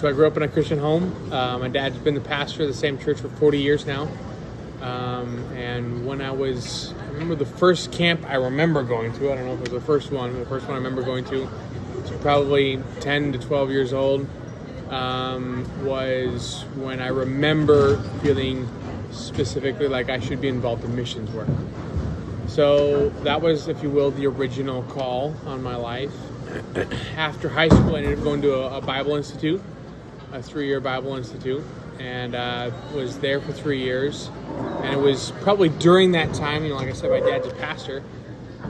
So I grew up in a Christian home. My dad's been the pastor of the same church for 40 years now. And when I remember the first camp I remember going to, I don't know if it was the first one I remember going to, was probably 10 to 12 years old, was when I remember feeling specifically like I should be involved in missions work. So that was, if you will, the original call on my life. After high school, I ended up going to a Bible Institute, a 3-year Bible Institute, and was there for 3 years. And it was probably during that time, like I said, my dad's a pastor.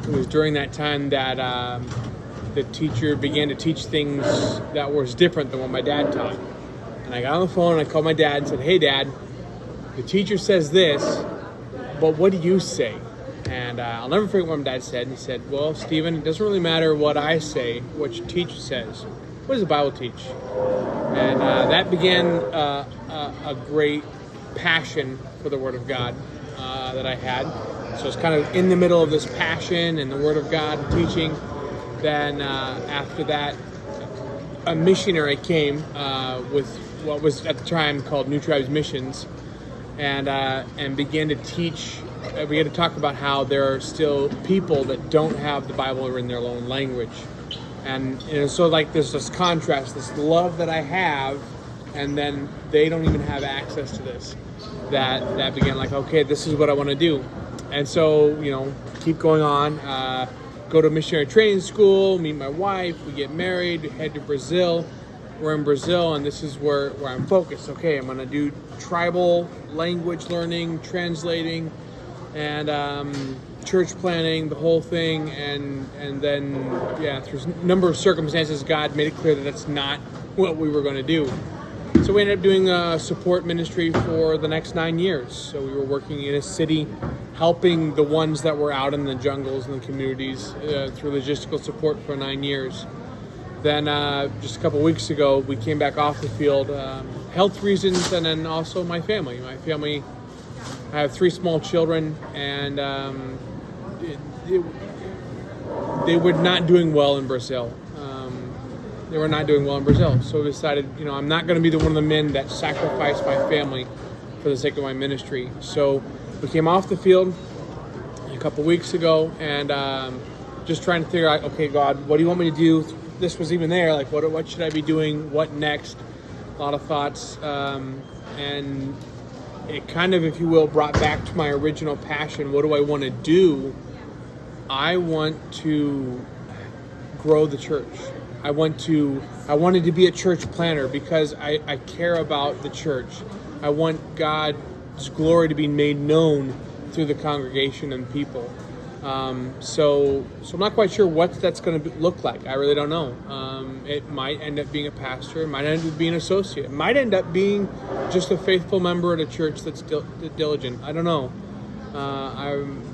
It was during that time that the teacher began to teach things that was different than what my dad taught. And I got on the phone and I called my dad and said, "Hey, Dad, the teacher says this, but what do you say?" And I'll never forget what my dad said. He said, "Well, Stephen, it doesn't really matter what I say, what your teacher says. What does the Bible teach?" And that began a great passion for the Word of God that I had. So it's kind of in the middle of this passion and the Word of God teaching. Then after that, a missionary came with what was at the time called New Tribes Missions, and began to teach. We began to talk about how there are still people that don't have the Bible in their own language. And so like there's this contrast, this love that I have, and then they don't even have access to this. That began like, okay, this is what I want to do. And so, keep going on, go to missionary training school, meet my wife, we get married, head to Brazil. We're in Brazil, and this is where I'm focused. Okay, I'm going to do tribal language learning, translating, and church planning, the whole thing, and then through a number of circumstances, God made it clear that that's not what we were going to do. So we ended up doing a support ministry for the next 9 years. So we were working in a city, helping the ones that were out in the jungles and the communities through logistical support for 9 years. Then just a couple of weeks ago, we came back off the field, health reasons, and then also my family. I have 3 small children, and they were not doing well in Brazil. So we decided, I'm not going to be one of the men that sacrificed my family for the sake of my ministry. So we came off the field a couple weeks ago, and just trying to figure out, okay, God, what do you want me to do? This was even there, like what should I be doing? What next? A lot of thoughts, and it kind of, if you will, brought back to my original passion. What do I want to do? I want to grow the church. I wanted to be a church planner because I care about the church. I want God's glory to be made known through the congregation and people. So I'm not quite sure what that's going to look like. I really don't know. It might end up being a pastor. It might end up being an associate. It might end up being just a faithful member at a church that's diligent. I don't know.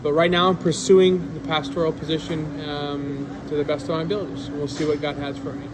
But right now I'm pursuing the pastoral position to the best of my abilities. We'll see what God has for me.